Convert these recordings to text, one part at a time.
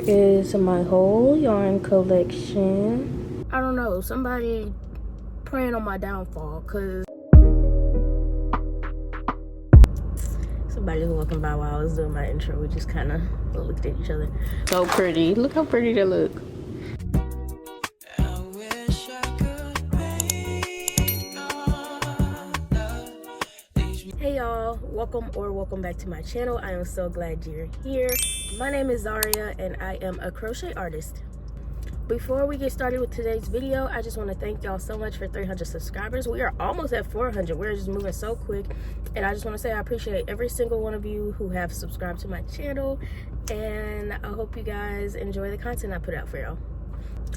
Is my whole yarn collection. I don't know, somebody praying on my downfall, because somebody was walking by while I was doing my intro. We just kind of looked at each other. So pretty. Look how pretty they look. Hey y'all, welcome back to my channel. I am so glad you're here. My name is Zaria and I am a crochet artist. Before we get started with today's video, I just want to thank y'all so much for 300 subscribers. We are almost at 400. We're just moving so quick, and I just want to say I appreciate every single one of you who have subscribed to my channel, and I hope you guys enjoy the content I put out for y'all.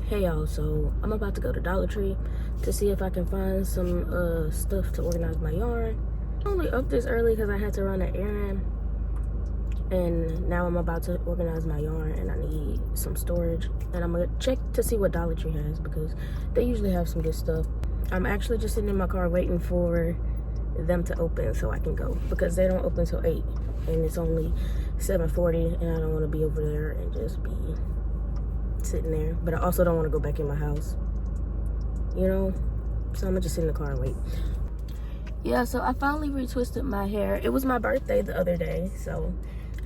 Hey y'all, so I'm about to go to Dollar Tree to see if I can find some stuff to organize my yarn. I'm only up this early because I had to run an errand, and now I'm about to organize my yarn and I need some storage, and I'm gonna check to see what Dollar Tree has because they usually have some good stuff. I'm actually just sitting in my car waiting for them to open so I can go, because they don't open till 8 and it's only 7:40, and I don't want to be over there and just be sitting there, but I also don't want to go back in my house, you know, so I'm gonna just sit in the car and wait. Yeah, so I finally retwisted my hair. It was my birthday the other day, so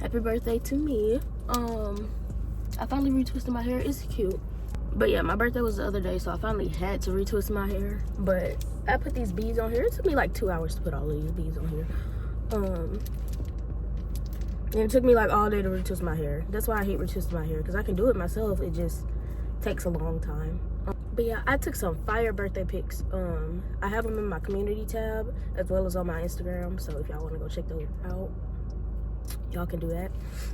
happy birthday to me. I finally retwisted my hair. It's cute. But yeah, my birthday was the other day, so I finally had to retwist my hair. But I put these beads on here. It took me like 2 hours to put all of these beads on here. And it took me like all day to retwist my hair. That's why I hate retwisting my hair, because I can do it myself. It just takes a long time. But yeah, I took some fire birthday pics. I have them in my community tab as well as on my Instagram, so if y'all want to go check those out, y'all can do that.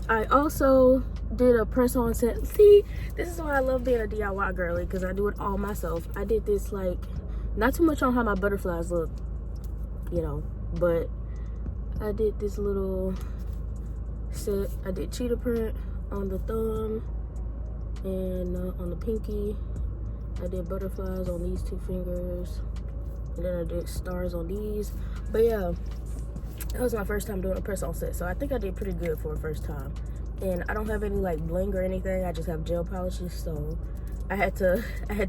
I also did a press on set. See, this is why I love being a DIY girly, because I do it all myself. I did this, like, not too much on how my butterflies look, you know, but I did this little set. I did cheetah print on the thumb and on the pinky. I did butterflies on these 2 fingers, and then I did stars on these. But yeah, that was my first time doing a press on set, so I think I did pretty good for a first time. And I don't have any like bling or anything. I just have gel polishes, so I had to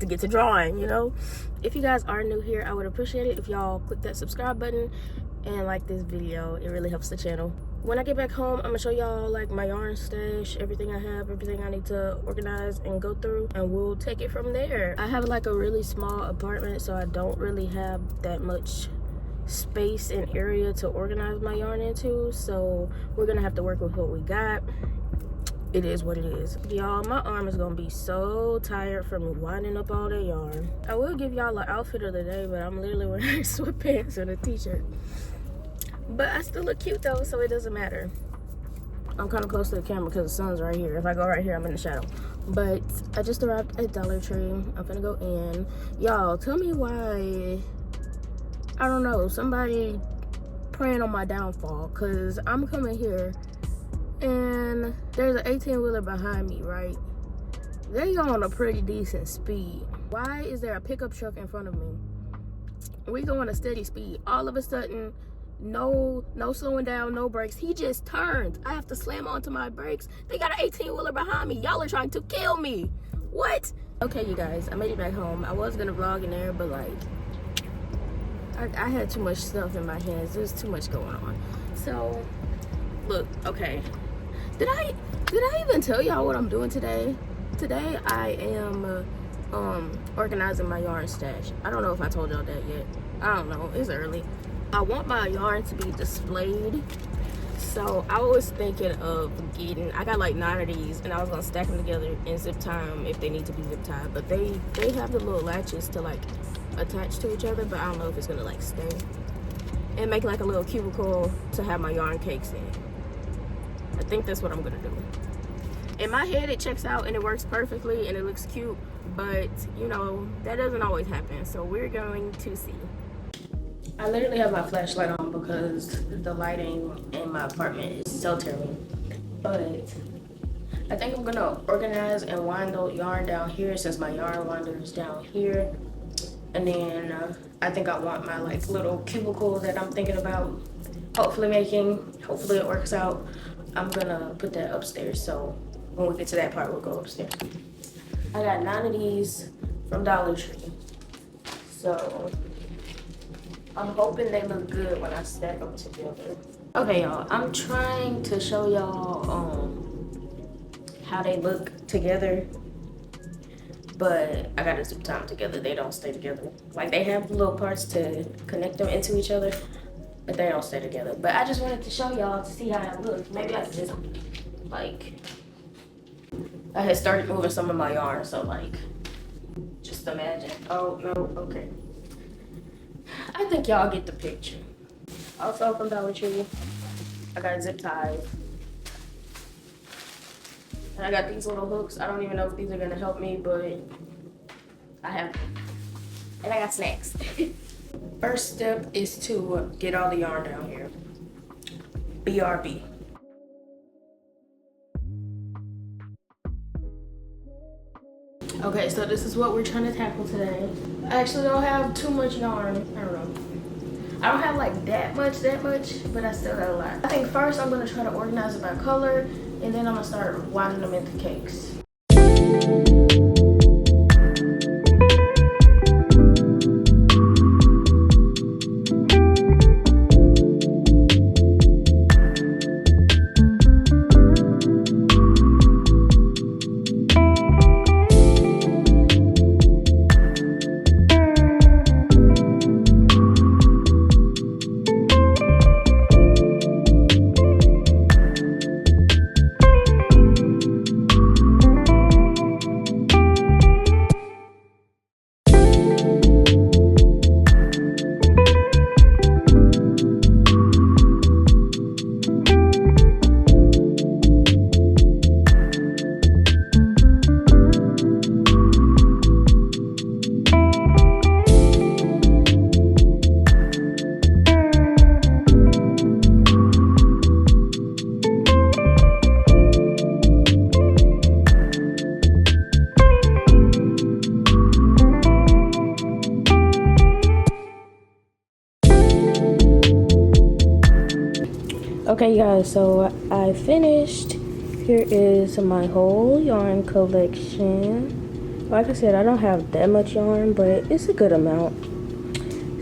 get to drawing, you know. If you guys are new here, I would appreciate it if y'all click that subscribe button and like this video. It really helps the channel. When I get back home, I'm gonna show y'all like my yarn stash, everything I have, everything I need to organize and go through, and we'll take it from there. I have like a really small apartment, so I don't really have that much space and area to organize my yarn into, so we're gonna have to work with what we got. It is what it is. Y'all, my arm is gonna be so tired from winding up all that yarn. I will give y'all an outfit of the day, but I'm literally wearing sweatpants and a t-shirt. But I still look cute though, so it doesn't matter. I'm kind of close to the camera because the sun's right here. If I go right here, I'm in the shadow. But I just arrived at Dollar Tree. I'm gonna go in. Y'all, tell me why, I don't know, somebody praying on my downfall, because I'm coming here and there's an 18-wheeler behind me, right? They on a pretty decent speed. Why is there a pickup truck in front of me? We going a steady speed. All of a sudden, no slowing down, no brakes. He just turned. I have to slam onto my brakes. They got an 18-wheeler behind me. Y'all are trying to kill me. What? Okay, you guys, I made it back home. I was gonna vlog in there, but like, I had too much stuff in my hands. There's too much going on. So, look, okay. Did I even tell y'all what I'm doing today? Today I am organizing my yarn stash. I don't know if I told y'all that yet. I don't know. It's early. I want my yarn to be displayed, so I was thinking of I got like 9 of these, and I was gonna stack them together and zip tie them if they need to be zip tied, but they have the little latches to like attach to each other, but I don't know if it's gonna like stay, and make like a little cubicle to have my yarn cakes in. I think that's what I'm gonna do. In my head it checks out and it works perfectly and it looks cute, but you know, that doesn't always happen, so we're going to see. I literally have my flashlight on because the lighting in my apartment is so terrible. But I think I'm gonna organize and wind the yarn down here, since my yarn winder is down here. And then I think I want my like little cubicle that I'm thinking about hopefully making. Hopefully it works out. I'm gonna put that upstairs, so When we get to that part, we'll go upstairs. I got 9 of these from Dollar Tree. So I'm hoping they look good when I stack them together. Okay, y'all, I'm trying to show y'all how they look together, but I gotta zip tie them together. They don't stay together. Like, they have little parts to connect them into each other, but they don't stay together. But I just wanted to show y'all to see how it looks. Maybe I could just, like, I had started moving some of my yarn, so like, just imagine. Oh, no, okay. I think y'all get the picture. Also from Dollar Tree, I got zip ties. And I got these little hooks. I don't even know if these are gonna help me, but I have them. And I got snacks. First step is to get all the yarn down here. BRB. Okay, so this is what we're trying to tackle today. I actually don't have too much yarn. I don't know. I don't have like that much, but I still got a lot. I think first I'm gonna try to organize it by color, and then I'm gonna start winding them into cakes. Okay guys, so I finished. Here is my whole yarn collection. Like I said, I don't have that much yarn, but it's a good amount.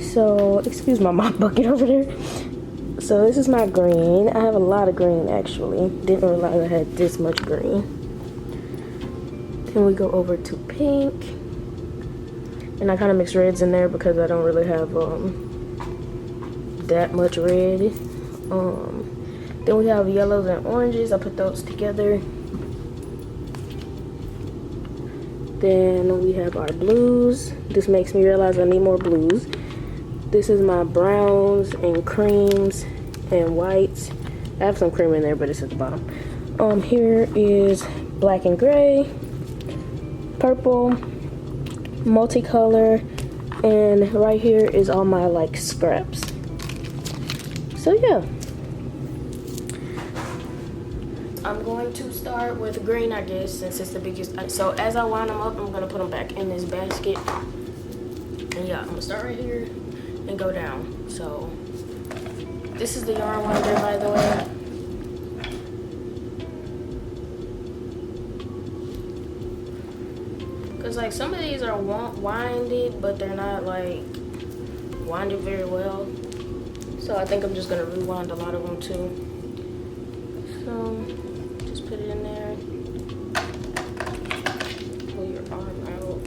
So, excuse my mop bucket over there. So this is my green. I have a lot of green actually. Didn't realize I had this much green. Then we go over to pink. And I kind of mix reds in there because I don't really have that much red. Then we have yellows and oranges. I put those together. Then we have our blues. This makes me realize I need more blues. This is my browns and creams and whites. I have some cream in there, but it's at the bottom. Here is black and gray, purple, multicolor, and right here is all my like scraps. So yeah. I'm going to start with green, I guess, since it's the biggest. So as I wind them up, I'm gonna put them back in this basket. And yeah, I'm gonna start right here and go down. So this is the yarn winder, by the way. Cause like some of these are winded, but they're not like winded very well. So I think I'm just gonna rewind a lot of them too. So just put it in there. Pull your arm out.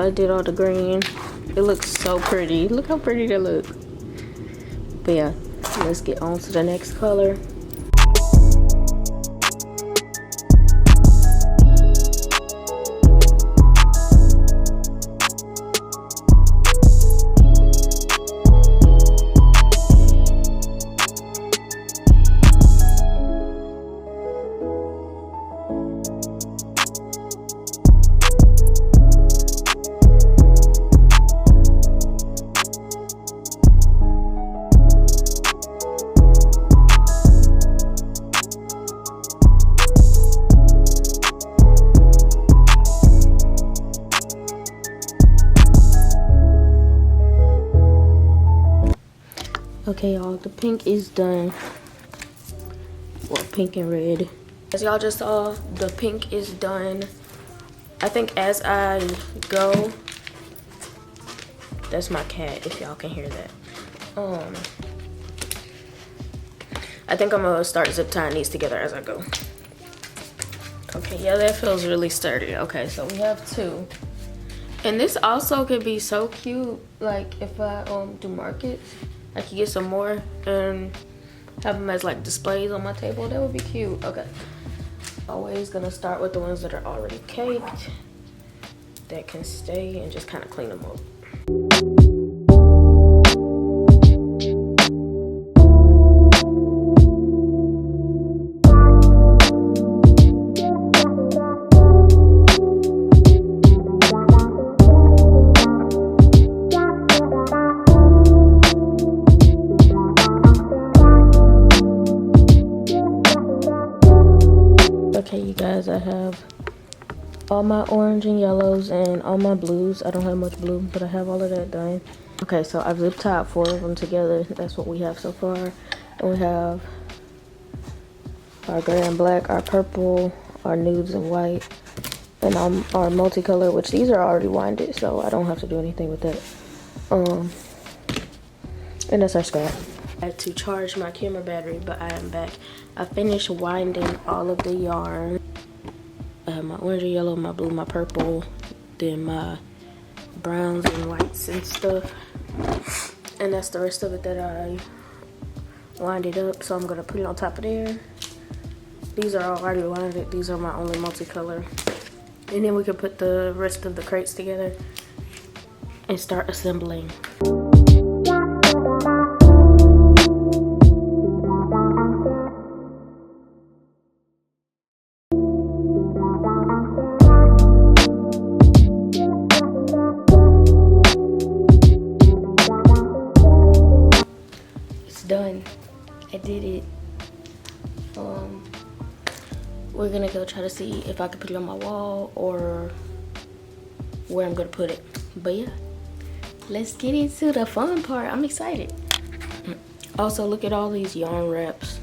I did all the green. It looks so pretty. Look how pretty they look. But yeah, let's get on to the next color. Okay, y'all, the pink is done. Well, pink and red. As y'all just saw, the pink is done. I think as I go, that's my cat, if y'all can hear that. I think I'm gonna start zip tying these together as I go. Okay, yeah, that feels really sturdy. Okay, so we have 2. And this also could be so cute, like if I do markets. I could get some more and have them as like displays on my table. That would be cute. Okay. Always gonna start with the ones that are already caked, that can stay, and just kind of clean them up. Okay, you guys, I have all my orange and yellows and all my blues. I don't have much blue, but I have all of that done. Okay, so I've zip tied 4 of them together. That's what we have so far. And we have our gray and black, our purple, our nudes and white, and our multicolor, which these are already winded, so I don't have to do anything with that. And that's our scrap. I had to charge my camera battery, but I am back. I finished winding all of the yarn. I have my orange and yellow, my blue, my purple, then my browns and whites and stuff. And that's the rest of it that I winded up. So I'm gonna put it on top of there. These are already winded. These are my only multicolor. And then we can put the rest of the crates together and start assembling. Done. I did it. We're gonna go try to see if I can put it on my wall or where I'm gonna put it. But yeah, let's get into the fun part. I'm excited. Also, look at all these yarn wraps.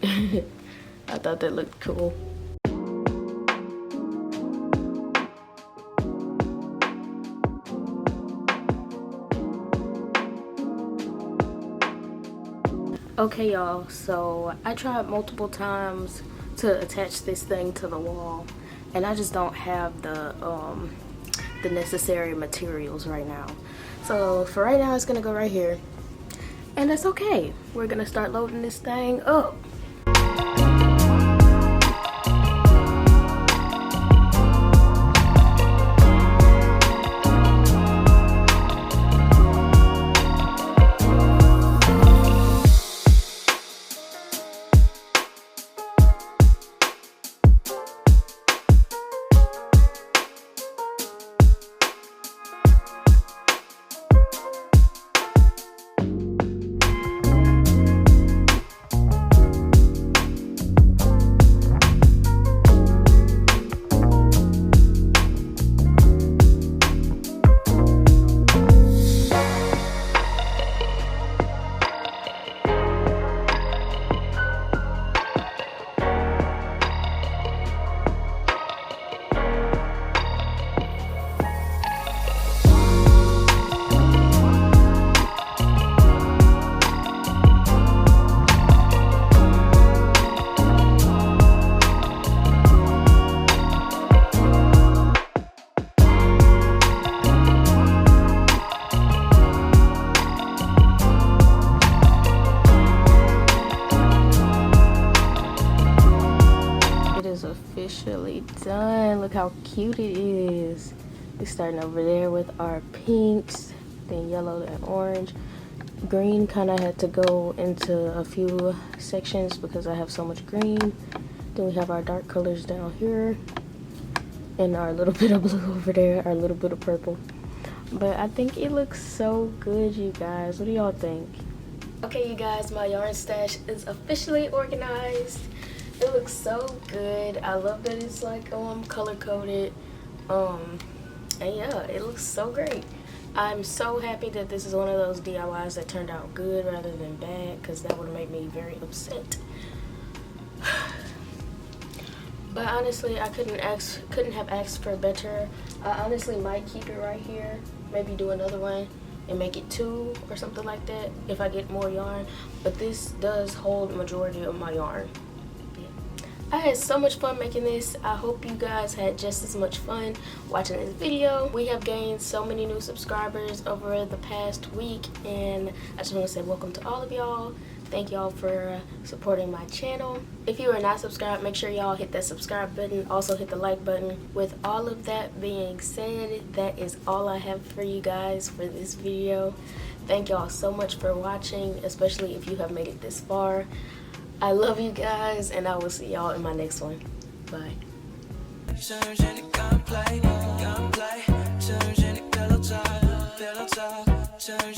I thought that looked cool. Okay, y'all, so I tried multiple times to attach this thing to the wall, and I just don't have the necessary materials right now. So for right now, it's gonna go right here, and that's okay. We're gonna start loading this thing up. done. Look how cute it is. We're starting over there with our pinks, then yellow and orange. Green kind of had to go into a few sections because I have so much green. Then we have our dark colors down here and our little bit of blue over there, our little bit of purple. But I think it looks so good, you guys. What do y'all think? Okay, you guys, my yarn stash is officially organized. It looks so good. I love that it's like color coded. And yeah, it looks so great. I'm so happy that this is one of those DIYs that turned out good rather than bad, because that would have made me very upset. But honestly, I couldn't have asked for better. I honestly might keep it right here, maybe do another one and make it 2 or something like that if I get more yarn. But this does hold the majority of my yarn. I had so much fun making this. I hope you guys had just as much fun watching this video. We have gained so many new subscribers over the past week, and I just want to say welcome to all of y'all. Thank y'all for supporting my channel. If you are not subscribed, make sure y'all hit that subscribe button. Also hit the like button. With all of that being said, that is all I have for you guys for this video. Thank y'all so much for watching, especially if you have made it this far. I love you guys, and I will see y'all in my next one. Bye. Turn